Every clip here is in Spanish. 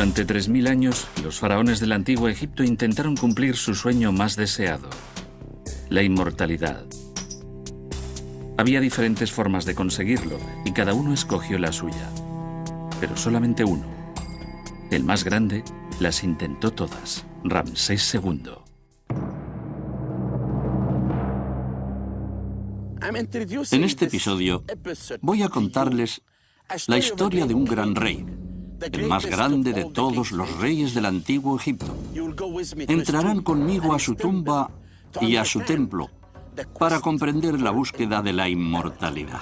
Durante 3000 años, los faraones del antiguo Egipto intentaron cumplir su sueño más deseado, la inmortalidad. Había diferentes formas de conseguirlo y cada uno escogió la suya. Pero solamente uno, el más grande, las intentó todas, Ramsés II. En este episodio voy a contarles la historia de un gran rey, el más grande de todos los reyes del antiguo Egipto. Entrarán conmigo a su tumba y a su templo para comprender la búsqueda de la inmortalidad.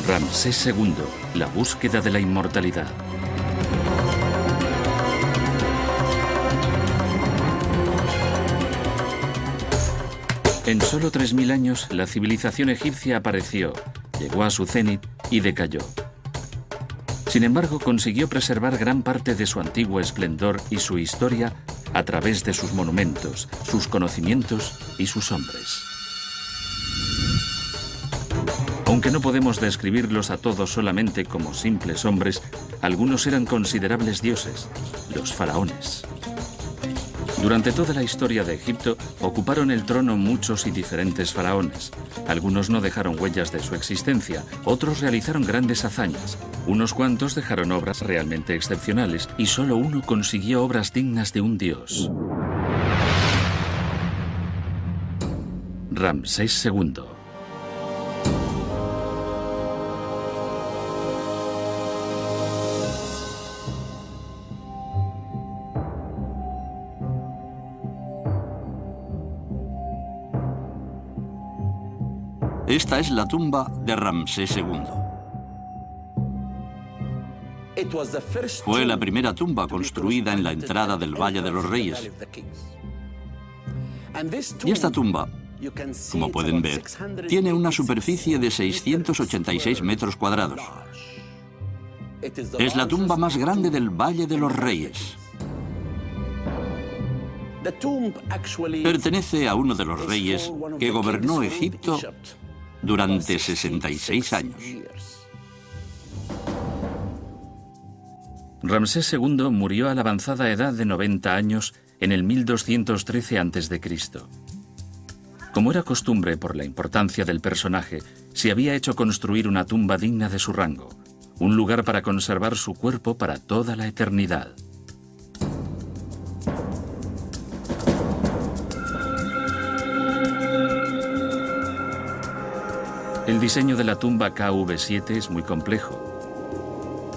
Ramsés II, la búsqueda de la inmortalidad. En solo 3000 años, la civilización egipcia apareció, llegó a su cenit y decayó. Sin embargo, consiguió preservar gran parte de su antiguo esplendor y su historia a través de sus monumentos, sus conocimientos y sus hombres. Aunque no podemos describirlos a todos solamente como simples hombres, algunos eran considerables dioses, los faraones. Durante toda la historia de Egipto, ocuparon el trono muchos y diferentes faraones. Algunos no dejaron huellas de su existencia, otros realizaron grandes hazañas. Unos cuantos dejaron obras realmente excepcionales y solo uno consiguió obras dignas de un dios. Ramsés II. Esta es la tumba de Ramsés II. Fue la primera tumba construida en la entrada del Valle de los Reyes. Y esta tumba, como pueden ver, tiene una superficie de 686 metros cuadrados. Es la tumba más grande del Valle de los Reyes. Pertenece a uno de los reyes que gobernó Egipto durante 66 años. Ramsés II murió a la avanzada edad de 90 años en el 1213 a.C. Como era costumbre por la importancia del personaje, se había hecho construir una tumba digna de su rango, un lugar para conservar su cuerpo para toda la eternidad. El diseño de la tumba KV7 es muy complejo.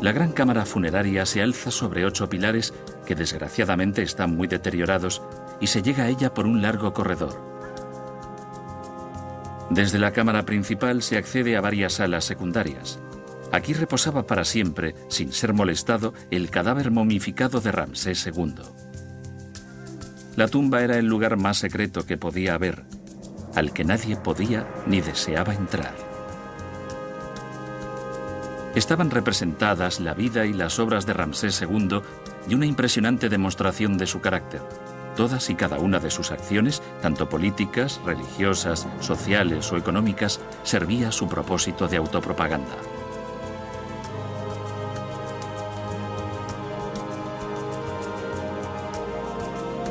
La gran cámara funeraria se alza sobre 8 pilares que desgraciadamente están muy deteriorados y se llega a ella por un largo corredor. Desde la cámara principal se accede a varias salas secundarias. Aquí reposaba para siempre, sin ser molestado, el cadáver momificado de Ramsés II. La tumba era el lugar más secreto que podía haber, al que nadie podía ni deseaba entrar. Estaban representadas la vida y las obras de Ramsés II y una impresionante demostración de su carácter. Todas y cada una de sus acciones, tanto políticas, religiosas, sociales o económicas, servía a su propósito de autopropaganda.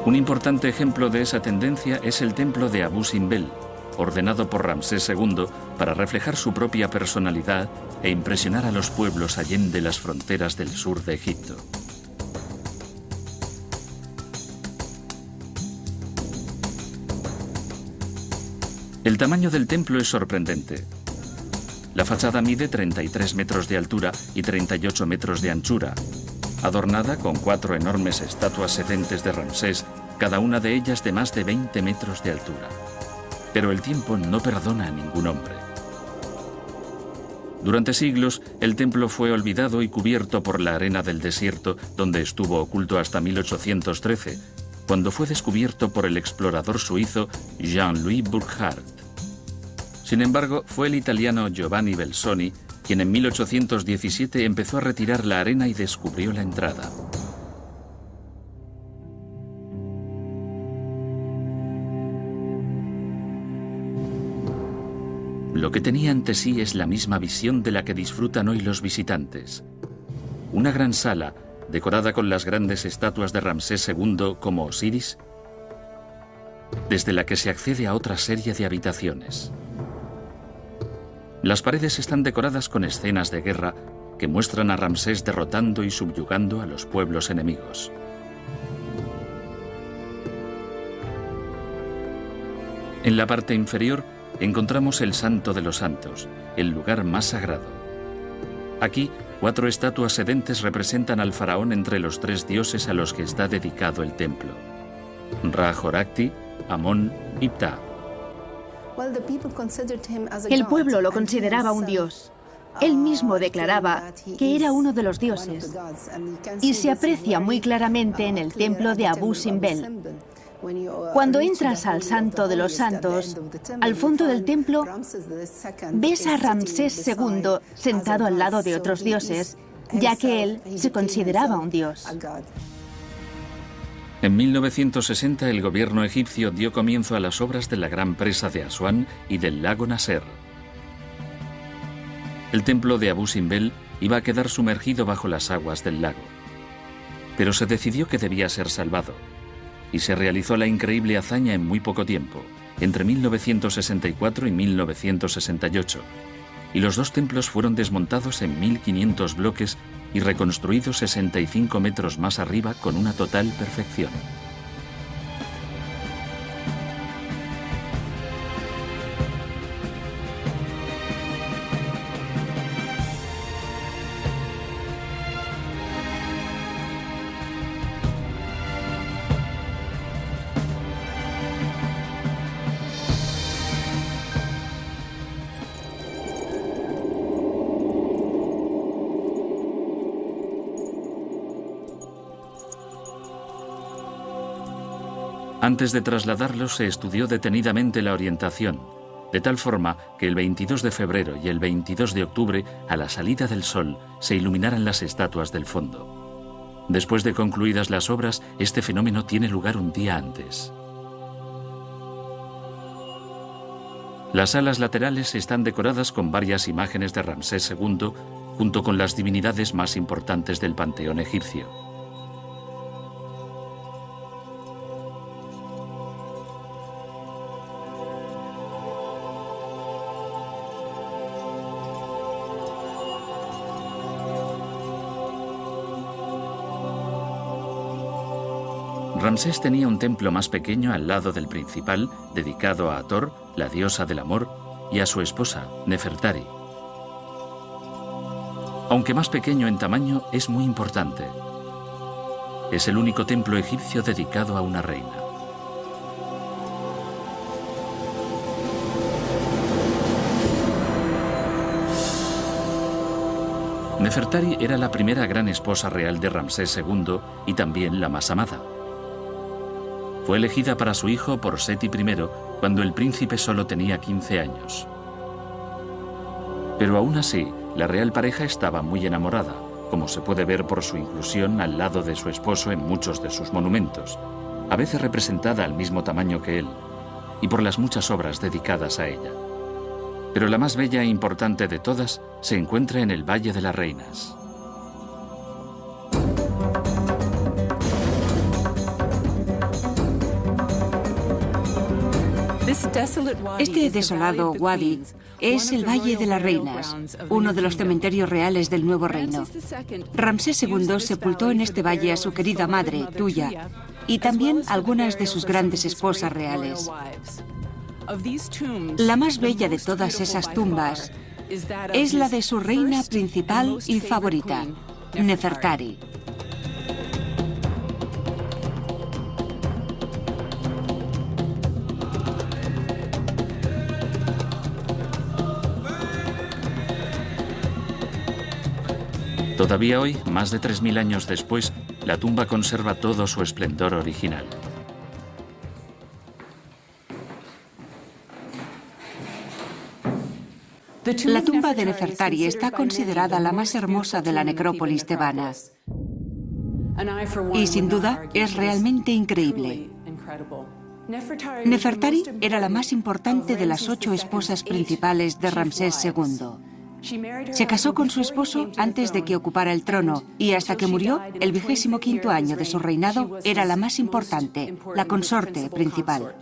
Un importante ejemplo de esa tendencia es el templo de Abu Simbel, ordenado por Ramsés II para reflejar su propia personalidad e impresionar a los pueblos allende las fronteras del sur de Egipto. El tamaño del templo es sorprendente. La fachada mide 33 metros de altura y 38 metros de anchura, adornada con 4 enormes estatuas sedentes de Ramsés, cada una de ellas de más de 20 metros de altura. Pero el tiempo no perdona a ningún hombre. Durante siglos, el templo fue olvidado y cubierto por la arena del desierto, donde estuvo oculto hasta 1813, cuando fue descubierto por el explorador suizo Jean-Louis Burckhardt. Sin embargo, fue el italiano Giovanni Belzoni quien en 1817 empezó a retirar la arena y descubrió la entrada. Lo que tenía ante sí es la misma visión de la que disfrutan hoy los visitantes. Una gran sala decorada con las grandes estatuas de Ramsés II como Osiris, desde la que se accede a otra serie de habitaciones. Las paredes están decoradas con escenas de guerra que muestran a Ramsés derrotando y subyugando a los pueblos enemigos. En la parte inferior encontramos el Santo de los Santos, el lugar más sagrado. Aquí, 4 estatuas sedentes representan al faraón entre los 3 dioses a los que está dedicado el templo: Ra-Horajti, Amón y Ptah. El pueblo lo consideraba un dios. Él mismo declaraba que era uno de los dioses, y se aprecia muy claramente en el templo de Abu Simbel. Cuando entras al Santo de los Santos, al fondo del templo, ves a Ramsés II sentado al lado de otros dioses, ya que él se consideraba un dios. En 1960 el gobierno egipcio dio comienzo a las obras de la gran presa de Asuán y del lago Nasser. El templo de Abu Simbel iba a quedar sumergido bajo las aguas del lago, pero se decidió que debía ser salvado, y se realizó la increíble hazaña en muy poco tiempo, entre 1964 y 1968, y los 2 templos fueron desmontados en 1500 bloques y reconstruidos 65 metros más arriba con una total perfección. Antes de trasladarlos se estudió detenidamente la orientación, de tal forma que el 22 de febrero y el 22 de octubre, a la salida del sol, se iluminaran las estatuas del fondo. Después de concluidas las obras, este fenómeno tiene lugar un día antes. Las alas laterales están decoradas con varias imágenes de Ramsés II, junto con las divinidades más importantes del panteón egipcio. Ramsés tenía un templo más pequeño al lado del principal, dedicado a Hathor, la diosa del amor, y a su esposa, Nefertari. Aunque más pequeño en tamaño, es muy importante. Es el único templo egipcio dedicado a una reina. Nefertari era la primera gran esposa real de Ramsés II y también la más amada. Fue elegida para su hijo por Seti I cuando el príncipe solo tenía 15 años. Pero aún así, la real pareja estaba muy enamorada, como se puede ver por su inclusión al lado de su esposo en muchos de sus monumentos, a veces representada al mismo tamaño que él, y por las muchas obras dedicadas a ella. Pero la más bella e importante de todas se encuentra en el Valle de las Reinas. Este desolado wadi es el Valle de las Reinas, uno de los cementerios reales del Nuevo Reino. Ramsés II sepultó en este valle a su querida madre, Tuya, y también algunas de sus grandes esposas reales. La más bella de todas esas tumbas es la de su reina principal y favorita, Nefertari. Todavía hoy, más de 3000 años después, la tumba conserva todo su esplendor original. La tumba de Nefertari está considerada la más hermosa de la necrópolis tebana. Y sin duda es realmente increíble. Nefertari era la más importante de las 8 esposas principales de Ramsés II. Se casó con su esposo antes de que ocupara el trono y hasta que murió, el 25º año de su reinado era la más importante, la consorte principal.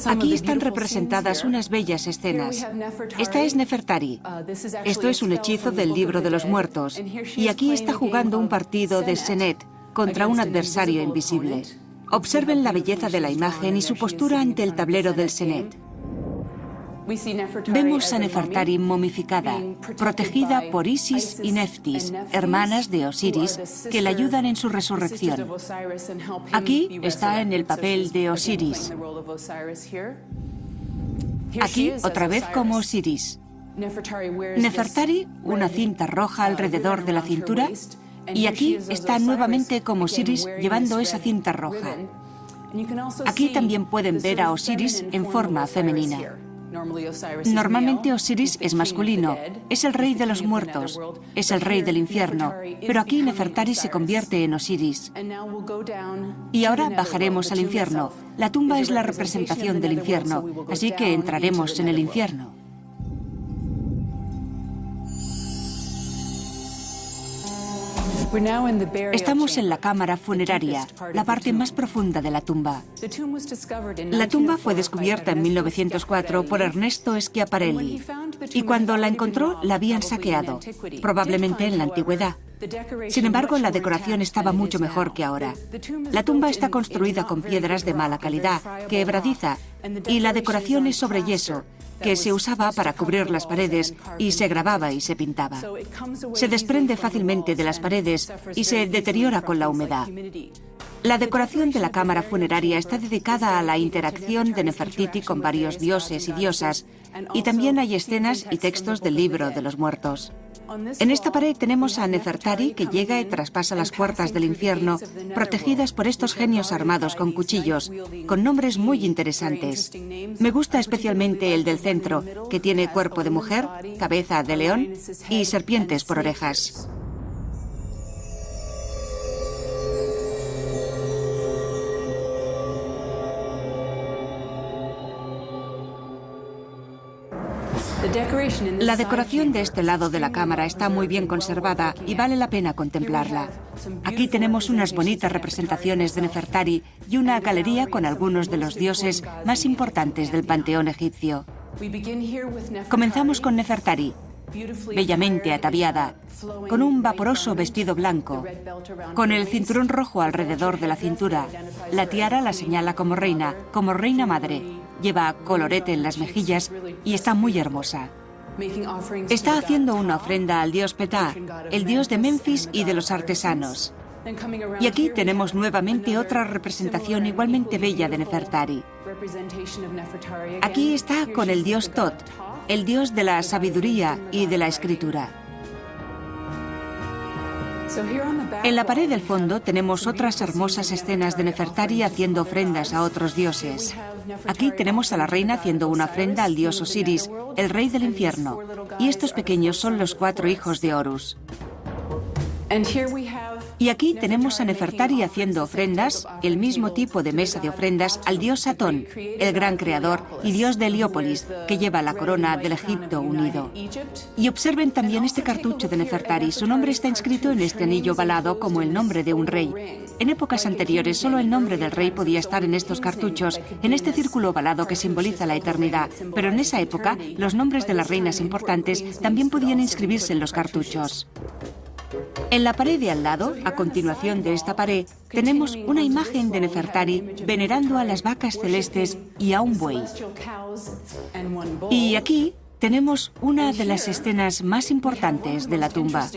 Aquí están representadas unas bellas escenas. Esta es Nefertari. Esto es un hechizo del libro de los muertos. Y aquí está jugando un partido de Senet contra un adversario invisible. Observen la belleza de la imagen y su postura ante el tablero del Senet. Vemos a Nefertari momificada, protegida por Isis y Neftis, hermanas de Osiris, que la ayudan en su resurrección. Aquí está en el papel de Osiris. Aquí, otra vez como Osiris. Nefertari, una cinta roja alrededor de la cintura, y aquí está nuevamente como Osiris llevando esa cinta roja. Aquí también pueden ver a Osiris en forma femenina. Normalmente Osiris es masculino, es el rey de los muertos, es el rey del infierno, pero aquí Nefertari se convierte en Osiris. Y ahora bajaremos al infierno. La tumba es la representación del infierno, así que entraremos en el infierno. Estamos en la cámara funeraria, la parte más profunda de la tumba. La tumba fue descubierta en 1904 por Ernesto Schiaparelli y cuando la encontró la habían saqueado, probablemente en la antigüedad. Sin embargo, la decoración estaba mucho mejor que ahora. La tumba está construida con piedras de mala calidad, quebradiza, y la decoración es sobre yeso, que se usaba para cubrir las paredes y se grababa y se pintaba. Se desprende fácilmente de las paredes y se deteriora con la humedad. La decoración de la cámara funeraria está dedicada a la interacción de Nefertiti con varios dioses y diosas, y también hay escenas y textos del libro de los muertos. En esta pared tenemos a Nefertari que llega y traspasa las puertas del infierno, protegidas por estos genios armados con cuchillos, con nombres muy interesantes. Me gusta especialmente el del centro, que tiene cuerpo de mujer, cabeza de león y serpientes por orejas. La decoración de este lado de la cámara está muy bien conservada y vale la pena contemplarla. Aquí tenemos unas bonitas representaciones de Nefertari y una galería con algunos de los dioses más importantes del panteón egipcio. Comenzamos con Nefertari, bellamente ataviada, con un vaporoso vestido blanco, con el cinturón rojo alrededor de la cintura. La tiara la señala como reina madre. Lleva colorete en las mejillas y está muy hermosa. Está haciendo una ofrenda al dios Ptah, el dios de Memphis y de los artesanos. Y aquí tenemos nuevamente otra representación igualmente bella de Nefertari. Aquí está con el dios Tot, el dios de la sabiduría y de la escritura. En la pared del fondo tenemos otras hermosas escenas de Nefertari haciendo ofrendas a otros dioses. Aquí tenemos a la reina haciendo una ofrenda al dios Osiris, el rey del infierno, y estos pequeños son los 4 hijos de Horus. Y aquí tenemos a Nefertari haciendo ofrendas, el mismo tipo de mesa de ofrendas, al dios Satón, el gran creador y dios de Heliópolis, que lleva la corona del Egipto unido. Y observen también este cartucho de Nefertari. Su nombre está inscrito en este anillo ovalado como el nombre de un rey. En épocas anteriores, solo el nombre del rey podía estar en estos cartuchos, en este círculo ovalado que simboliza la eternidad. Pero en esa época, los nombres de las reinas importantes también podían inscribirse en los cartuchos. En la pared de al lado, a continuación de esta pared, tenemos una imagen de Nefertari venerando a las vacas celestes y a un buey. Y aquí tenemos una de las escenas más importantes de la tumba.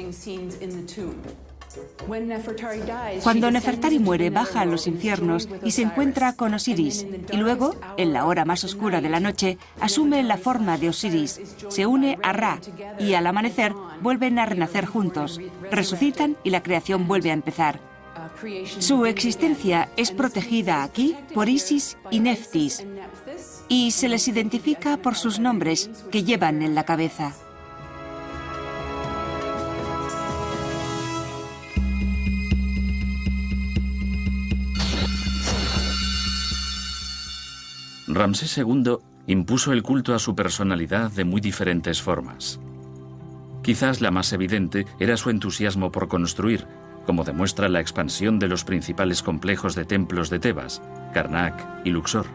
Cuando Nefertari muere, baja a los infiernos y se encuentra con Osiris, y luego, en la hora más oscura de la noche, asume la forma de Osiris, se une a Ra, y al amanecer vuelven a renacer juntos, resucitan y la creación vuelve a empezar. Su existencia es protegida aquí por Isis y Neftis, y se les identifica por sus nombres que llevan en la cabeza. Ramsés II impuso el culto a su personalidad de muy diferentes formas. Quizás la más evidente era su entusiasmo por construir, como demuestra la expansión de los principales complejos de templos de Tebas, Karnak y Luxor.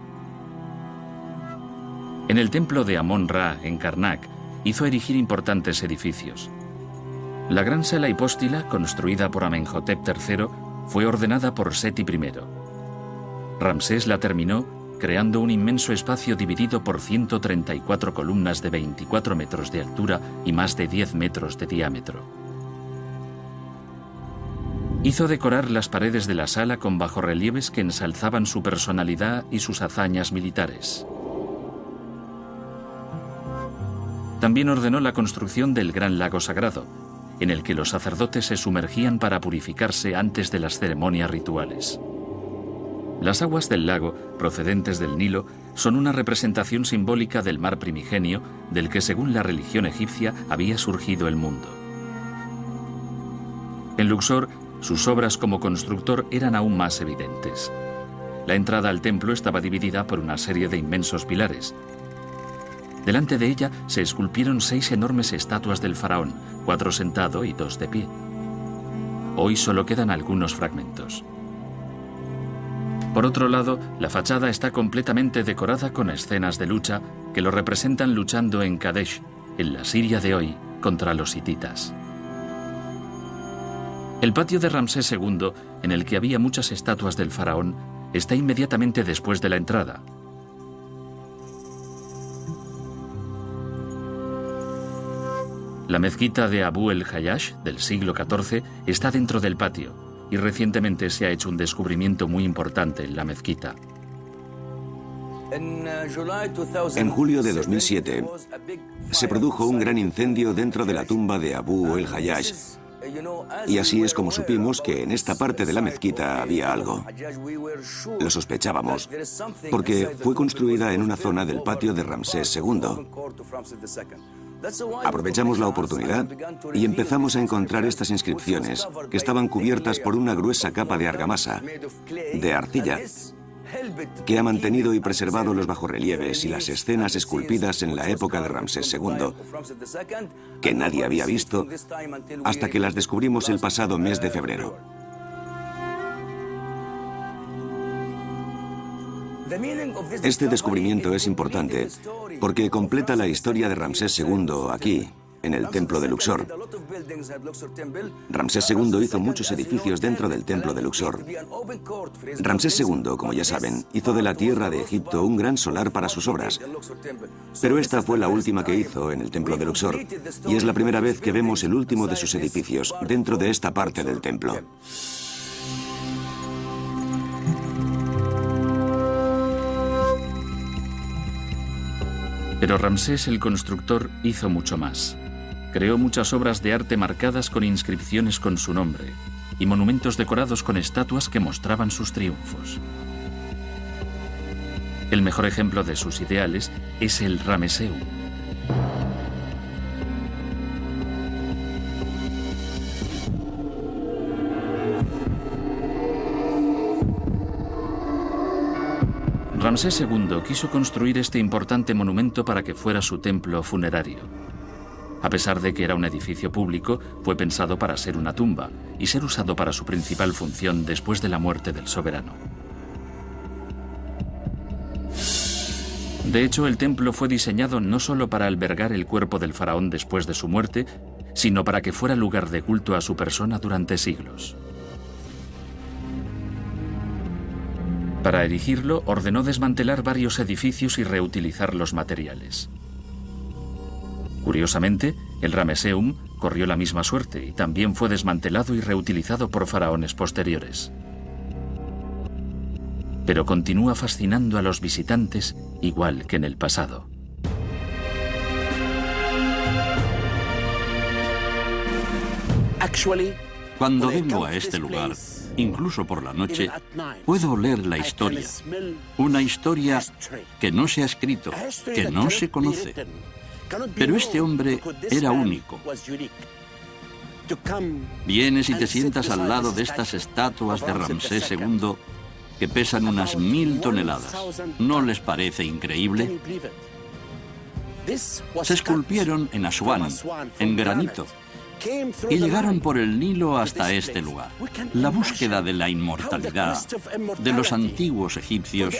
En el templo de Amón-Ra, en Karnak, hizo erigir importantes edificios. La gran sala hipóstila, construida por Amenhotep III, fue ordenada por Seti I. Ramsés la terminó creando un inmenso espacio dividido por 134 columnas de 24 metros de altura y más de 10 metros de diámetro. Hizo decorar las paredes de la sala con bajorrelieves que ensalzaban su personalidad y sus hazañas militares. También ordenó la construcción del gran lago sagrado, en el que los sacerdotes se sumergían para purificarse antes de las ceremonias rituales. Las aguas del lago, procedentes del Nilo, son una representación simbólica del mar primigenio, del que según la religión egipcia había surgido el mundo. En Luxor, sus obras como constructor eran aún más evidentes. La entrada al templo estaba dividida por una serie de inmensos pilares. Delante de ella se esculpieron 6 enormes estatuas del faraón, 4 sentado y 2 de pie. Hoy solo quedan algunos fragmentos. Por otro lado, la fachada está completamente decorada con escenas de lucha que lo representan luchando en Kadesh, en la Siria de hoy, contra los hititas. El patio de Ramsés II, en el que había muchas estatuas del faraón, está inmediatamente después de la entrada. La mezquita de Abu el-Hayash, del siglo XIV, está dentro del patio, y recientemente se ha hecho un descubrimiento muy importante en la mezquita. En julio de 2007 se produjo un gran incendio dentro de la tumba de Abu el-Hayash, y así es como supimos que en esta parte de la mezquita había algo. Lo sospechábamos, porque fue construida en una zona del patio de Ramsés II. Aprovechamos la oportunidad y empezamos a encontrar estas inscripciones que estaban cubiertas por una gruesa capa de argamasa, de arcilla, que ha mantenido y preservado los bajorrelieves y las escenas esculpidas en la época de Ramsés II, que nadie había visto hasta que las descubrimos el pasado mes de febrero. Este descubrimiento es importante porque completa la historia de Ramsés II aquí, en el templo de Luxor. Ramsés II hizo muchos edificios dentro del templo de Luxor. Ramsés II, como ya saben, hizo de la tierra de Egipto un gran solar para sus obras. Pero esta fue la última que hizo en el templo de Luxor, y es la primera vez que vemos el último de sus edificios dentro de esta parte del templo. Pero Ramsés el constructor hizo mucho más. Creó muchas obras de arte marcadas con inscripciones con su nombre y monumentos decorados con estatuas que mostraban sus triunfos. El mejor ejemplo de sus ideales es el Ramesseum. Ramsés II quiso construir este importante monumento para que fuera su templo funerario. A pesar de que era un edificio público, fue pensado para ser una tumba y ser usado para su principal función después de la muerte del soberano. De hecho, el templo fue diseñado no solo para albergar el cuerpo del faraón después de su muerte, sino para que fuera lugar de culto a su persona durante siglos. Para erigirlo, ordenó desmantelar varios edificios y reutilizar los materiales. Curiosamente, el Ramesseum corrió la misma suerte y también fue desmantelado y reutilizado por faraones posteriores. Pero continúa fascinando a los visitantes igual que en el pasado. Cuando vengo a este lugar, incluso por la noche, puedo oler la historia. Una historia que no se ha escrito, que no se conoce. Pero este hombre era único. Vienes y te sientas al lado de estas estatuas de Ramsés II que pesan unas 1000 toneladas. ¿No les parece increíble? Se esculpieron en Asuán, en granito, y llegaron por el Nilo hasta este lugar. La búsqueda de la inmortalidad de los antiguos egipcios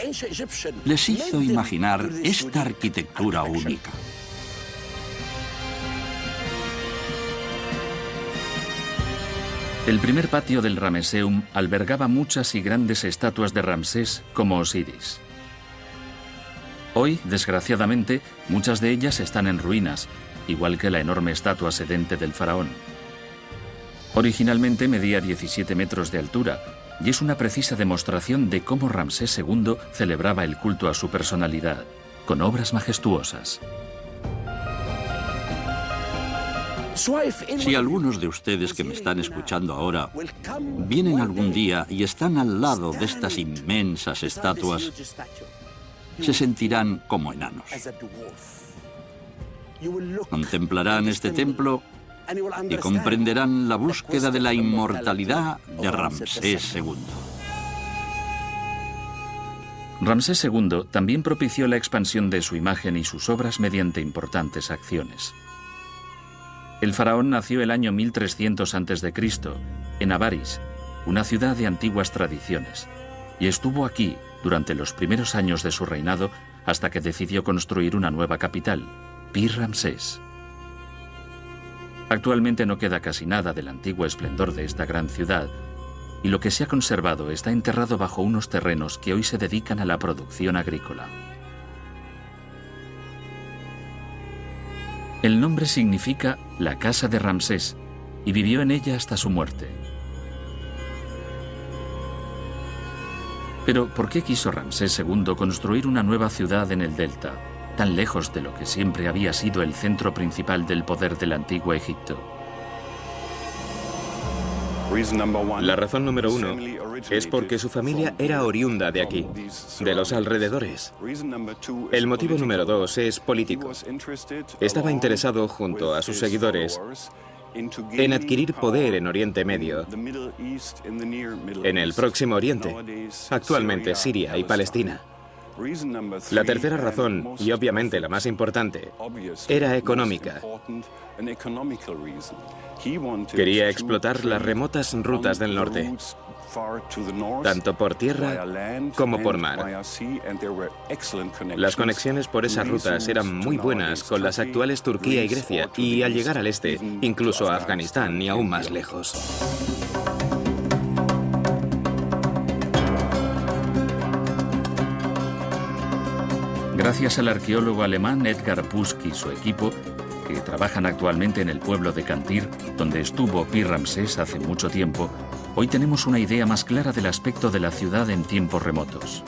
les hizo imaginar esta arquitectura única. El primer patio del Ramesseum albergaba muchas y grandes estatuas de Ramsés como Osiris. Hoy, desgraciadamente, muchas de ellas están en ruinas, igual que la enorme estatua sedente del faraón. Originalmente medía 17 metros de altura y es una precisa demostración de cómo Ramsés II celebraba el culto a su personalidad, con obras majestuosas. Si algunos de ustedes que me están escuchando ahora vienen algún día y están al lado de estas inmensas estatuas, se sentirán como enanos. Contemplarán este templo y comprenderán la búsqueda de la inmortalidad de Ramsés II. Ramsés II también propició la expansión de su imagen y sus obras mediante importantes acciones. El faraón nació el año 1300 a.C., en Avaris, una ciudad de antiguas tradiciones, y estuvo aquí durante los primeros años de su reinado hasta que decidió construir una nueva capital, Pi-Ramsés. Actualmente no queda casi nada del antiguo esplendor de esta gran ciudad, y lo que se ha conservado está enterrado bajo unos terrenos que hoy se dedican a la producción agrícola. El nombre significa la casa de Ramsés, y vivió en ella hasta su muerte. Pero, ¿por qué quiso Ramsés II construir una nueva ciudad en el delta, tan lejos de lo que siempre había sido el centro principal del poder del antiguo Egipto? La razón número 1 es porque su familia era oriunda de aquí, de los alrededores. El motivo número 2 es político. Estaba interesado, junto a sus seguidores, en adquirir poder en Oriente Medio, en el Próximo Oriente, actualmente Siria y Palestina. La tercera razón, y obviamente la más importante, era económica. Quería explotar las remotas rutas del norte, tanto por tierra como por mar. Las conexiones por esas rutas eran muy buenas con las actuales Turquía y Grecia, y al llegar al este, incluso a Afganistán y aún más lejos. Gracias al arqueólogo alemán Edgar Pusk y su equipo, que trabajan actualmente en el pueblo de Cantir, donde estuvo Pi-Ramsés hace mucho tiempo, hoy tenemos una idea más clara del aspecto de la ciudad en tiempos remotos.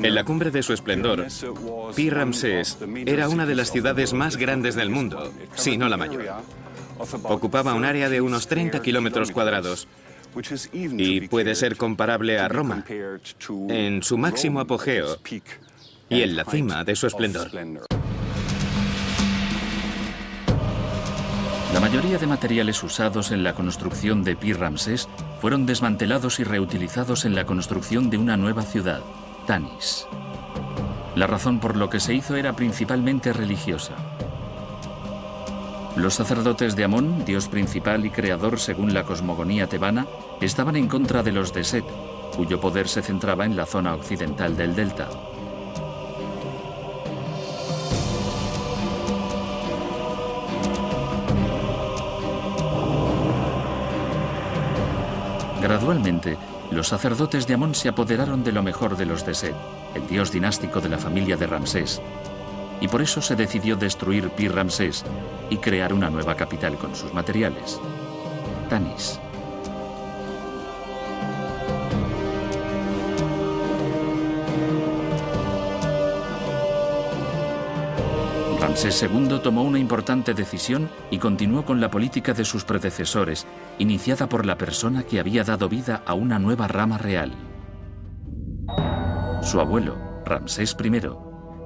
En la cumbre de su esplendor, Pi-Ramsés era una de las ciudades más grandes del mundo, si no la mayor. Ocupaba un área de unos 30 kilómetros cuadrados y puede ser comparable a Roma en su máximo apogeo y en la cima de su esplendor. La mayoría de materiales usados en la construcción de Pi-Ramsés fueron desmantelados y reutilizados en la construcción de una nueva ciudad, Tanis. La razón por lo que se hizo era principalmente religiosa. Los sacerdotes de Amón, dios principal y creador según la cosmogonía tebana, estaban en contra de los de Set, cuyo poder se centraba en la zona occidental del delta. Gradualmente, los sacerdotes de Amón se apoderaron de lo mejor de los de Set, el dios dinástico de la familia de Ramsés, y por eso se decidió destruir Pi-Ramsés y crear una nueva capital con sus materiales, Tanis. Ramsés II tomó una importante decisión y continuó con la política de sus predecesores, iniciada por la persona que había dado vida a una nueva rama real. Su abuelo, Ramsés I,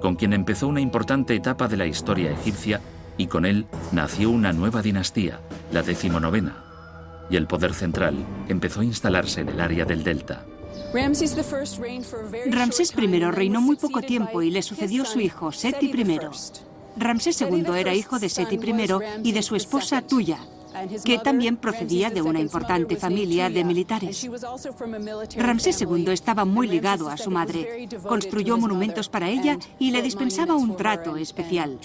con quien empezó una importante etapa de la historia egipcia, y con él nació una nueva dinastía, la 19ª, y el poder central empezó a instalarse en el área del delta. Ramsés I reinó muy poco tiempo y le sucedió su hijo, Seti I. Ramsés II era hijo de Seti I y de su esposa Tuya, que también procedía de una importante familia de militares. Ramsés II estaba muy ligado a su madre, construyó monumentos para ella y le dispensaba un trato especial.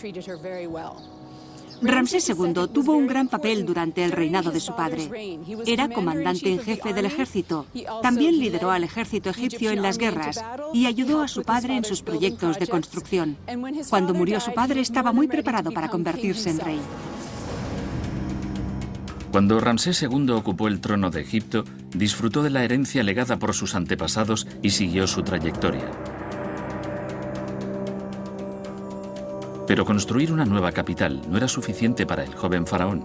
Ramsés II tuvo un gran papel durante el reinado de su padre. Era comandante en jefe del ejército. También lideró al ejército egipcio en las guerras y ayudó a su padre en sus proyectos de construcción. Cuando murió su padre estaba muy preparado para convertirse en rey. Cuando Ramsés II ocupó el trono de Egipto, disfrutó de la herencia legada por sus antepasados y siguió su trayectoria. Pero construir una nueva capital no era suficiente para el joven faraón.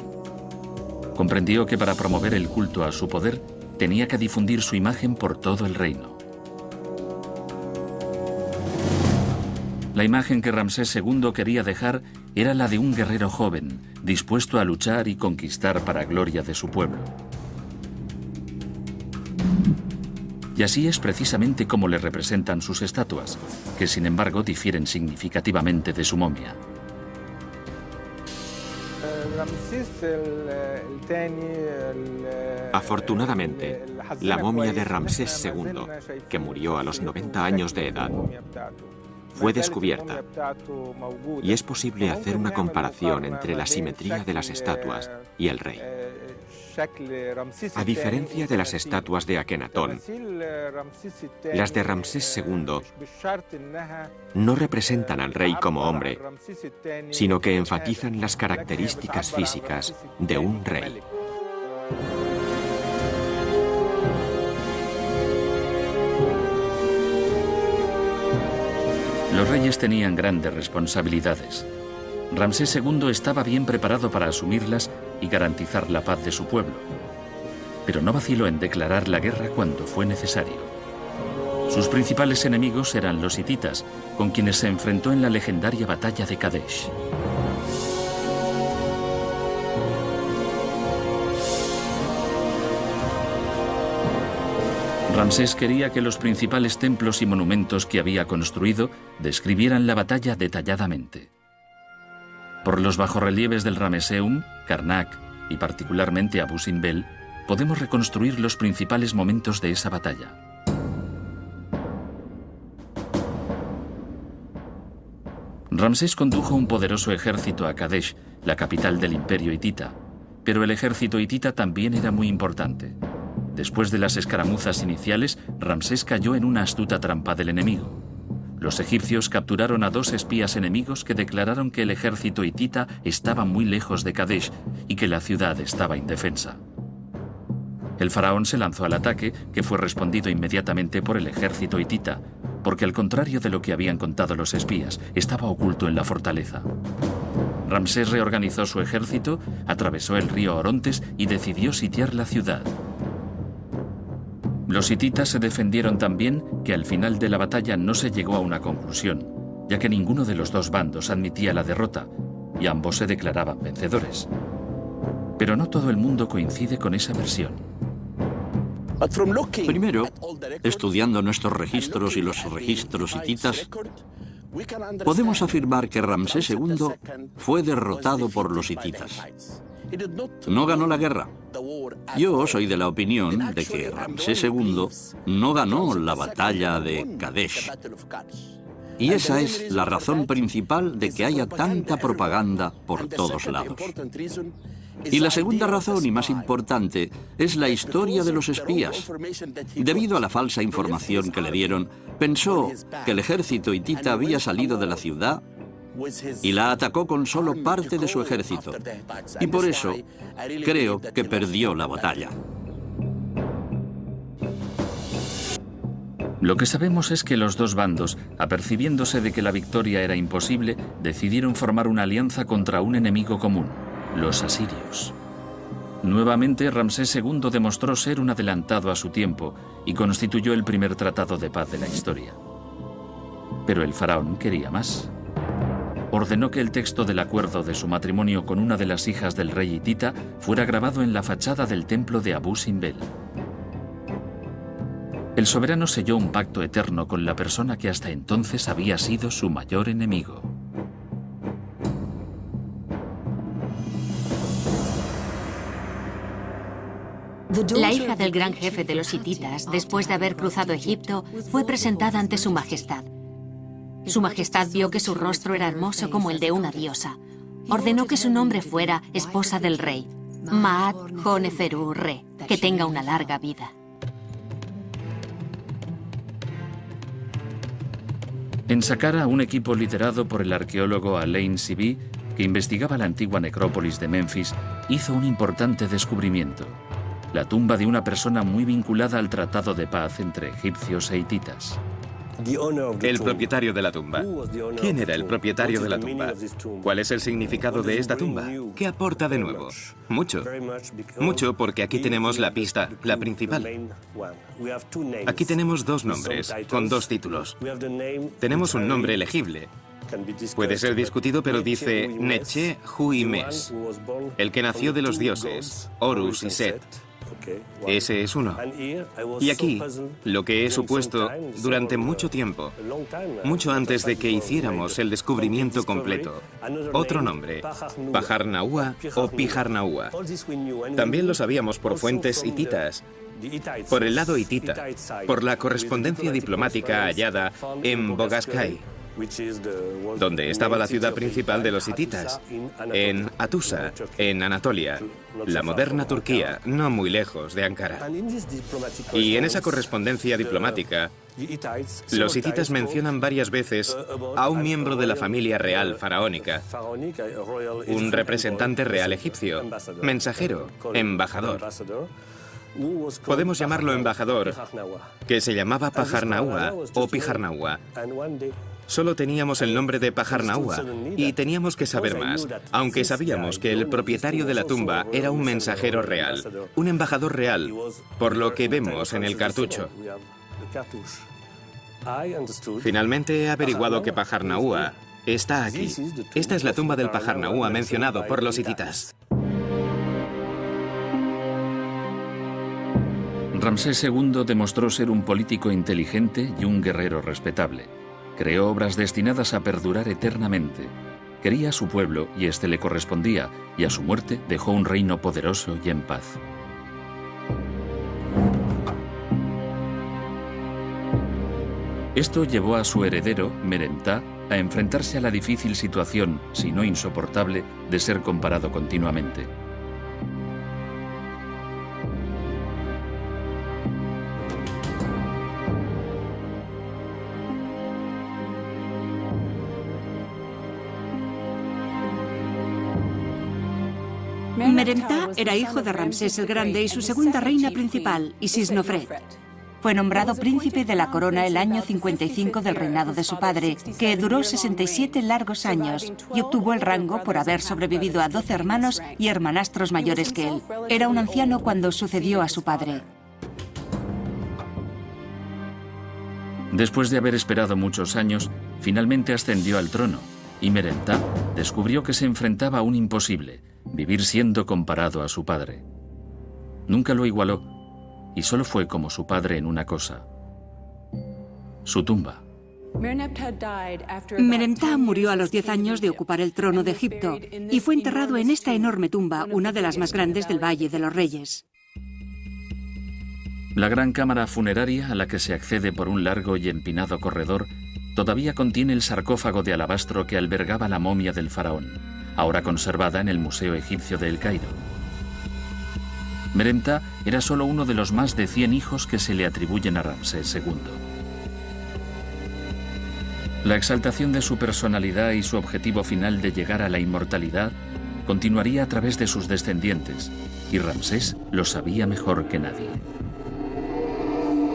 Comprendió que para promover el culto a su poder, tenía que difundir su imagen por todo el reino. La imagen que Ramsés II quería dejar era la de un guerrero joven, dispuesto a luchar y conquistar para gloria de su pueblo. Y así es precisamente como le representan sus estatuas, que sin embargo difieren significativamente de su momia. Afortunadamente, la momia de Ramsés II, que murió a los 90 años de edad, fue descubierta y es posible hacer una comparación entre la simetría de las estatuas y el rey. A diferencia de las estatuas de Akenatón, las de Ramsés II no representan al rey como hombre, sino que enfatizan las características físicas de un rey. Los reyes tenían grandes responsabilidades. Ramsés II estaba bien preparado para asumirlas y garantizar la paz de su pueblo. Pero no vaciló en declarar la guerra cuando fue necesario. Sus principales enemigos eran los hititas, con quienes se enfrentó en la legendaria batalla de Kadesh. Ramsés quería que los principales templos y monumentos que había construido describieran la batalla detalladamente. Por los bajorrelieves del Rameseum, Karnak y particularmente Abu Simbel, podemos reconstruir los principales momentos de esa batalla. Ramsés condujo un poderoso ejército a Kadesh, la capital del imperio hitita, pero el ejército hitita también era muy importante. Después de las escaramuzas iniciales, Ramsés cayó en una astuta trampa del enemigo. Los egipcios capturaron a 2 espías enemigos que declararon que el ejército hitita estaba muy lejos de Kadesh y que la ciudad estaba indefensa. El faraón se lanzó al ataque, que fue respondido inmediatamente por el ejército hitita, porque al contrario de lo que habían contado los espías, estaba oculto en la fortaleza. Ramsés reorganizó su ejército, atravesó el río Orontes y decidió sitiar la ciudad. Los hititas se defendieron tan bien que al final de la batalla no se llegó a una conclusión, ya que ninguno de los 2 bandos admitía la derrota y ambos se declaraban vencedores. Pero no todo el mundo coincide con esa versión. Primero, estudiando nuestros registros y los registros hititas, podemos afirmar que Ramsés II fue derrotado por los hititas. No ganó la guerra. Yo soy de la opinión de que Ramsés II no ganó la batalla de Kadesh. Y esa es la razón principal de que haya tanta propaganda por todos lados. Y la segunda razón, y más importante, es la historia de los espías. Debido a la falsa información que le dieron, pensó que el ejército hitita había salido de la ciudad y la atacó con solo parte de su ejército. Y por eso creo que perdió la batalla. Lo que sabemos es que los dos bandos, apercibiéndose de que la victoria era imposible, decidieron formar una alianza contra un enemigo común, los asirios. Nuevamente, Ramsés II demostró ser un adelantado a su tiempo y constituyó el primer tratado de paz de la historia. Pero el faraón quería más. Ordenó que el texto del acuerdo de su matrimonio con una de las hijas del rey hitita fuera grabado en la fachada del templo de Abu Simbel. El soberano selló un pacto eterno con la persona que hasta entonces había sido su mayor enemigo. La hija del gran jefe de los hititas, después de haber cruzado Egipto, fue presentada ante su majestad. Su majestad vio que su rostro era hermoso como el de una diosa. Ordenó que su nombre fuera esposa del rey, Maat Honeferu Re, que tenga una larga vida. En Saqqara, un equipo liderado por el arqueólogo Alain Sibi, que investigaba la antigua necrópolis de Memphis, hizo un importante descubrimiento: la tumba de una persona muy vinculada al tratado de paz entre egipcios e hititas. El propietario de la tumba. ¿Quién era el propietario de la tumba? ¿Cuál es el significado de esta tumba? ¿Qué aporta de nuevo? Mucho. Mucho, porque aquí tenemos la pista, la principal. Aquí tenemos dos nombres, con dos títulos. Tenemos un nombre elegible. Puede ser discutido, pero dice Neche Hui Mes, el que nació de los dioses, Horus y Set. Ese es uno. Y aquí, lo que he supuesto durante mucho tiempo, mucho antes de que hiciéramos el descubrimiento completo, otro nombre, Pajarnaúa o Pijarnaúa. También lo sabíamos por fuentes hititas, por el lado hitita, por la correspondencia diplomática hallada en Bogaskai, donde estaba la ciudad principal de los hititas, en Atusa, en Anatolia, la moderna Turquía, no muy lejos de Ankara. Y en esa correspondencia diplomática, los hititas mencionan varias veces a un miembro de la familia real faraónica, un representante real egipcio, mensajero, embajador. Podemos llamarlo embajador, que se llamaba Pajarnaúa o Pijarnaúa. Solo teníamos el nombre de Pajarnaúa y teníamos que saber más, aunque sabíamos que el propietario de la tumba era un mensajero real, un embajador real, por lo que vemos en el cartucho. Finalmente he averiguado que Pajarnaúa está aquí. Esta es la tumba del Pajarnaúa mencionado por los hititas. Ramsés II demostró ser un político inteligente y un guerrero respetable. Creó obras destinadas a perdurar eternamente. Quería a su pueblo y éste le correspondía, y a su muerte dejó un reino poderoso y en paz. Esto llevó a su heredero, Merentá, a enfrentarse a la difícil situación, si no insoportable, de ser comparado continuamente. Merentá era hijo de Ramsés el Grande y su segunda reina principal, Isisnofret. Fue nombrado príncipe de la corona el año 55 del reinado de su padre, que duró 67 largos años, y obtuvo el rango por haber sobrevivido a 12 hermanos y hermanastros mayores que él. Era un anciano cuando sucedió a su padre. Después de haber esperado muchos años, finalmente ascendió al trono, y Merentá descubrió que se enfrentaba a un imposible: vivir siendo comparado a su padre. Nunca lo igualó, y solo fue como su padre en una cosa: su tumba. Merentá murió a los 10 años de ocupar el trono de Egipto y fue enterrado en esta enorme tumba, una de las más grandes del Valle de los Reyes. La gran cámara funeraria, a la que se accede por un largo y empinado corredor, todavía contiene el sarcófago de alabastro que albergaba la momia del faraón, ahora conservada en el Museo Egipcio de El Cairo. Meremta era solo uno de los más de 100 hijos que se le atribuyen a Ramsés II. La exaltación de su personalidad y su objetivo final de llegar a la inmortalidad continuaría a través de sus descendientes, y Ramsés lo sabía mejor que nadie.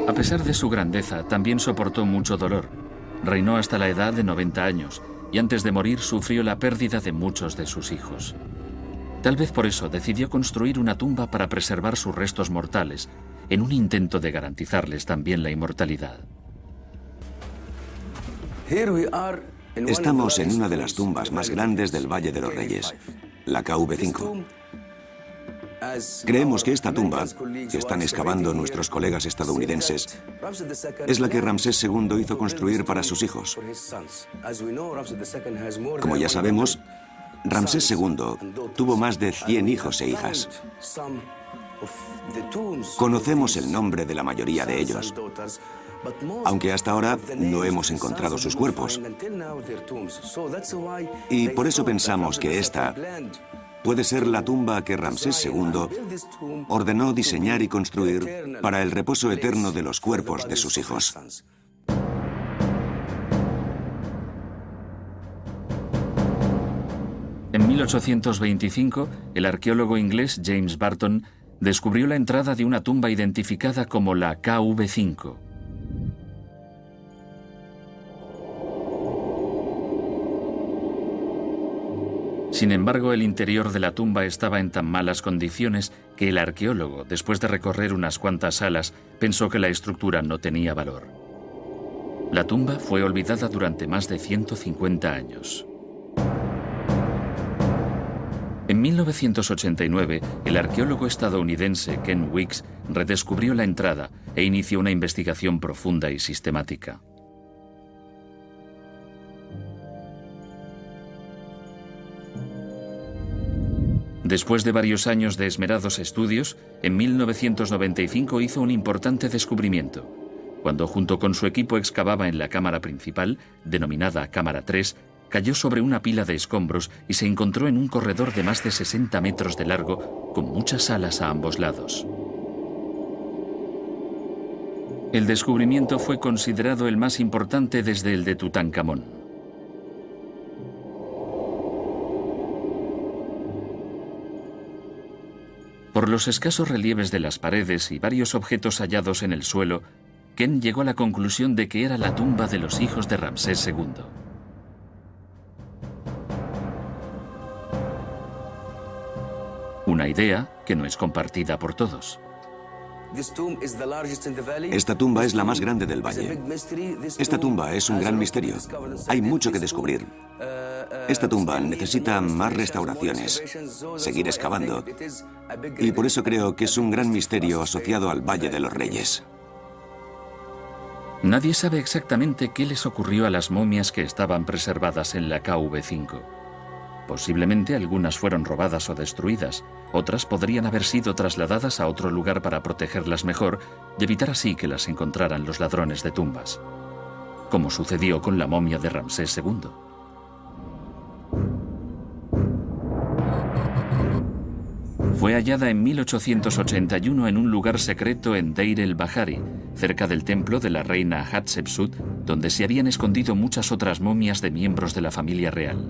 A pesar de su grandeza, también soportó mucho dolor. Reinó hasta la edad de 90 años, y antes de morir sufrió la pérdida de muchos de sus hijos. Tal vez por eso decidió construir una tumba para preservar sus restos mortales, en un intento de garantizarles también la inmortalidad. Estamos en una de las tumbas más grandes del Valle de los Reyes, la KV5. Creemos que esta tumba, que están excavando nuestros colegas estadounidenses, es la que Ramsés II hizo construir para sus hijos. Como ya sabemos, Ramsés II tuvo más de 100 hijos e hijas. Conocemos el nombre de la mayoría de ellos, aunque hasta ahora no hemos encontrado sus cuerpos. Y por eso pensamos que esta puede ser la tumba que Ramsés II ordenó diseñar y construir para el reposo eterno de los cuerpos de sus hijos. En 1825, el arqueólogo inglés James Barton descubrió la entrada de una tumba identificada como la KV5. Sin embargo, el interior de la tumba estaba en tan malas condiciones que el arqueólogo, después de recorrer unas cuantas salas, pensó que la estructura no tenía valor. La tumba fue olvidada durante más de 150 años. En 1989, el arqueólogo estadounidense Ken Weeks redescubrió la entrada e inició una investigación profunda y sistemática. Después de varios años de esmerados estudios, en 1995 hizo un importante descubrimiento, cuando junto con su equipo excavaba en la cámara principal, denominada Cámara 3, cayó sobre una pila de escombros y se encontró en un corredor de más de 60 metros de largo, con muchas salas a ambos lados. El descubrimiento fue considerado el más importante desde el de Tutankamón. Por los escasos relieves de las paredes y varios objetos hallados en el suelo, Ken llegó a la conclusión de que era la tumba de los hijos de Ramsés II. Una idea que no es compartida por todos. Esta tumba es la más grande del valle. Esta tumba es un gran misterio. Hay mucho que descubrir. Esta tumba necesita más restauraciones, seguir excavando, y por eso creo que es un gran misterio asociado al Valle de los Reyes. Nadie sabe exactamente qué les ocurrió a las momias que estaban preservadas en la KV5. Posiblemente algunas fueron robadas o destruidas, otras podrían haber sido trasladadas a otro lugar para protegerlas mejor y evitar así que las encontraran los ladrones de tumbas, como sucedió con la momia de Ramsés II. Fue hallada en 1881 en un lugar secreto en Deir el-Bahari, cerca del templo de la reina Hatshepsut, donde se habían escondido muchas otras momias de miembros de la familia real.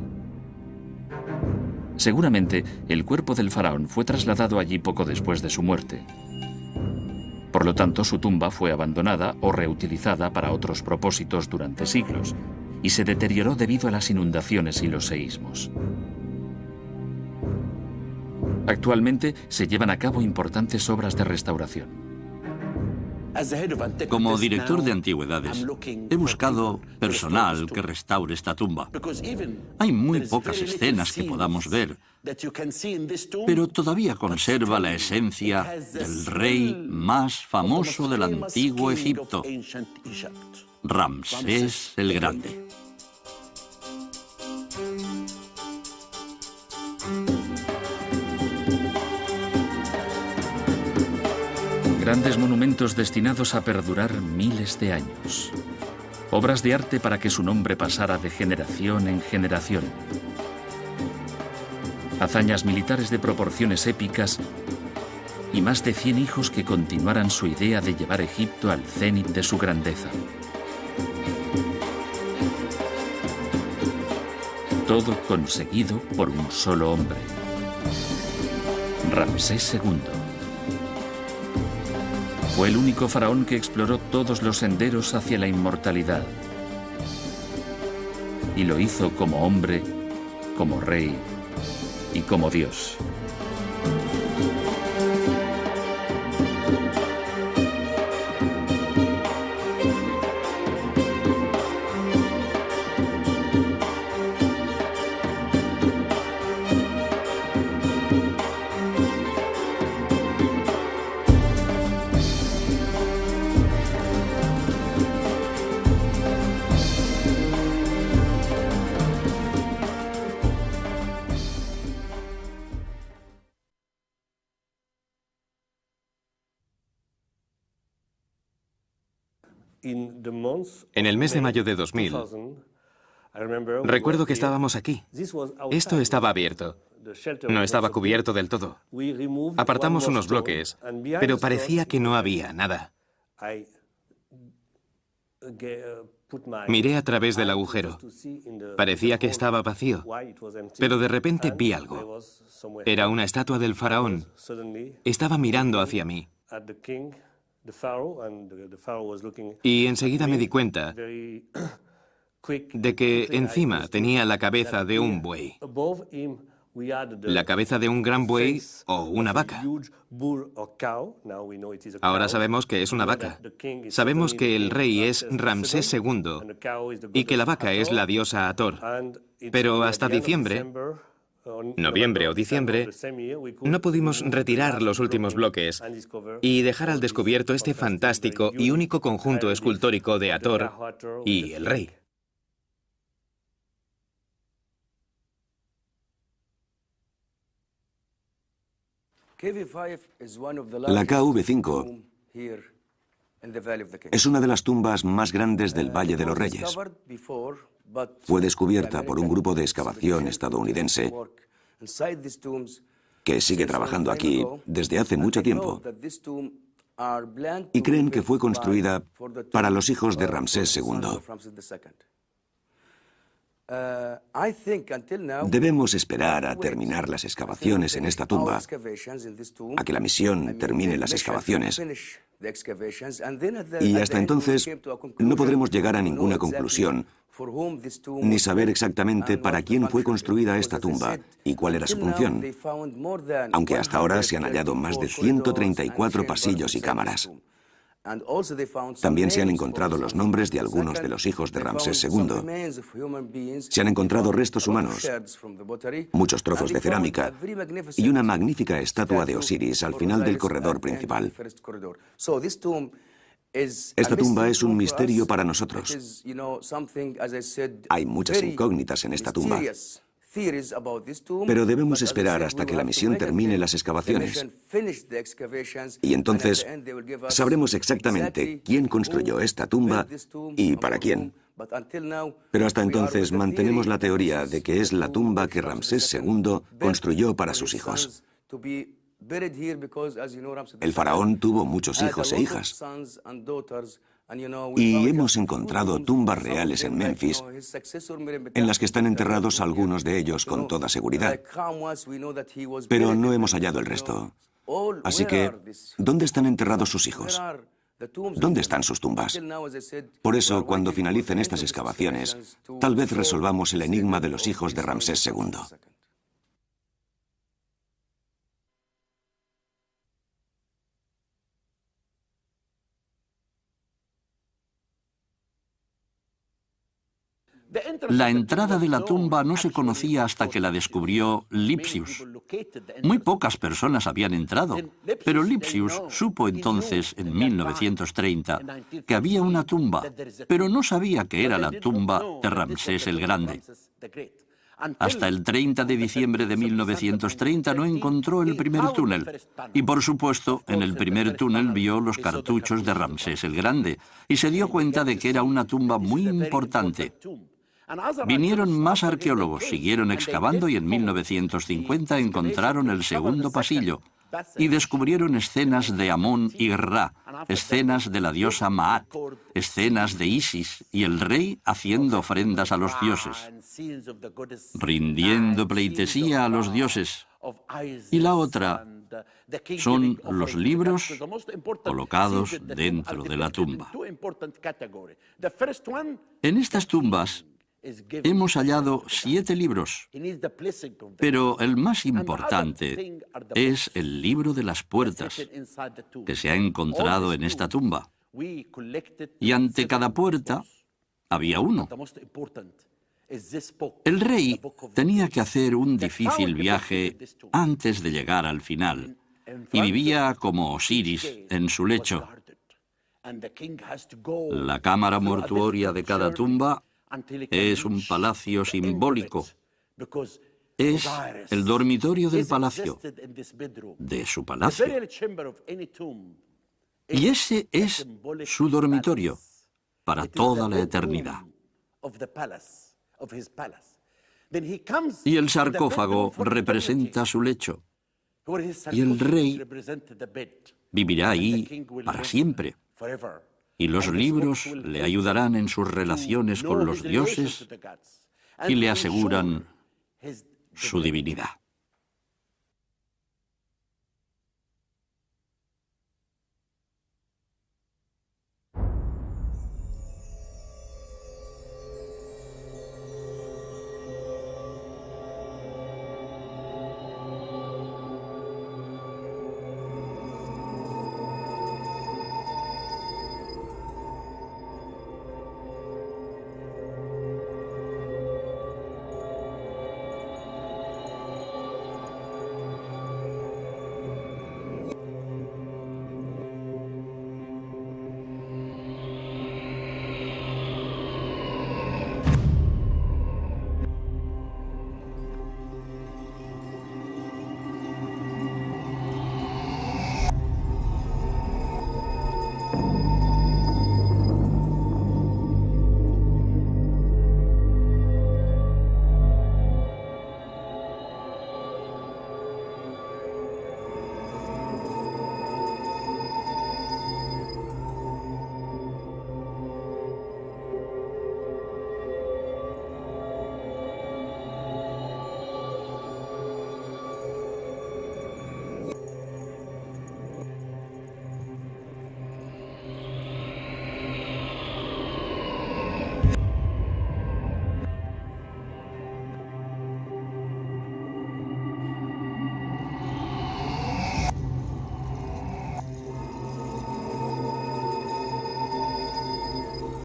Seguramente, el cuerpo del faraón fue trasladado allí poco después de su muerte. Por lo tanto, su tumba fue abandonada o reutilizada para otros propósitos durante siglos, y se deterioró debido a las inundaciones y los seísmos. Actualmente se llevan a cabo importantes obras de restauración. Como director de antigüedades, he buscado personal que restaure esta tumba. Hay muy pocas escenas que podamos ver, pero todavía conserva la esencia del rey más famoso del antiguo Egipto, Ramsés el Grande. Grandes monumentos destinados a perdurar miles de años. Obras de arte para que su nombre pasara de generación en generación. hazañas militares de proporciones épicas y más de 100 hijos que continuaran su idea de llevar Egipto al cénit de su grandeza. Todo conseguido por un solo hombre, Ramsés II. Fue el único faraón que exploró todos los senderos hacia la inmortalidad. Y lo hizo como hombre, como rey y como Dios. En el mes de mayo de 2000, recuerdo que estábamos aquí. Esto estaba abierto. No estaba cubierto del todo. Apartamos unos bloques, pero parecía que no había nada. Miré a través del agujero. Parecía que estaba vacío, pero de repente vi algo. Era una estatua del faraón. Estaba mirando hacia mí. Y enseguida me di cuenta de que encima tenía la cabeza de un buey. La cabeza de un gran buey o una vaca. Ahora sabemos que es una vaca. Sabemos que el rey es Ramsés II y que la vaca es la diosa Hathor. Pero hasta diciembre, noviembre o diciembre, no pudimos retirar los últimos bloques y dejar al descubierto este fantástico y único conjunto escultórico de Hathor y el rey. La KV5 es una de las tumbas más grandes del Valle de los Reyes. Fue descubierta por un grupo de excavación estadounidense que sigue trabajando aquí desde hace mucho tiempo y creen que fue construida para los hijos de Ramsés II. Debemos esperar a terminar las excavaciones en esta tumba, a que la misión termine las excavaciones, y hasta entonces no podremos llegar a ninguna conclusión, ni saber exactamente para quién fue construida esta tumba y cuál era su función, aunque hasta ahora se han hallado más de 134 pasillos y cámaras. También se han encontrado los nombres de algunos de los hijos de Ramsés II. Se han encontrado restos humanos, muchos trozos de cerámica y una magnífica estatua de Osiris al final del corredor principal. Esta tumba es un misterio para nosotros. Hay muchas incógnitas en esta tumba. Pero debemos esperar hasta que la misión termine las excavaciones. Y entonces sabremos exactamente quién construyó esta tumba y para quién. Pero hasta entonces mantenemos la teoría de que es la tumba que Ramsés II construyó para sus hijos. El faraón tuvo muchos hijos e hijas. Y hemos encontrado tumbas reales en Memphis, en las que están enterrados algunos de ellos con toda seguridad. Pero no hemos hallado el resto. Así que, ¿dónde están enterrados sus hijos? ¿Dónde están sus tumbas? Por eso, cuando finalicen estas excavaciones, tal vez resolvamos el enigma de los hijos de Ramsés II. La entrada de la tumba no se conocía hasta que la descubrió Lipsius. Muy pocas personas habían entrado, pero Lipsius supo entonces, en 1930, que había una tumba, pero no sabía que era la tumba de Ramsés el Grande. Hasta el 30 de diciembre de 1930 no encontró el primer túnel. Y por supuesto, en el primer túnel vio los cartuchos de Ramsés el Grande y se dio cuenta de que era una tumba muy importante. Vinieron más arqueólogos, siguieron excavando y en 1950 encontraron el segundo pasillo y descubrieron escenas de Amón y Ra, escenas de la diosa Maat, escenas de Isis y el rey haciendo ofrendas a los dioses, rindiendo pleitesía a los dioses. Y la otra son los libros colocados dentro de la tumba. En estas tumbas hemos hallado 7 libros, pero el más importante es el libro de las puertas, que se ha encontrado en esta tumba. Y ante cada puerta había uno. El rey tenía que hacer un difícil viaje antes de llegar al final, y vivía como Osiris en su lecho. La cámara mortuoria de cada tumba es un palacio simbólico. Es el dormitorio del palacio, de su palacio. Y ese es su dormitorio para toda la eternidad. Y el sarcófago representa su lecho. Y el rey vivirá ahí para siempre. Y los libros le ayudarán en sus relaciones con los dioses y le aseguran su divinidad.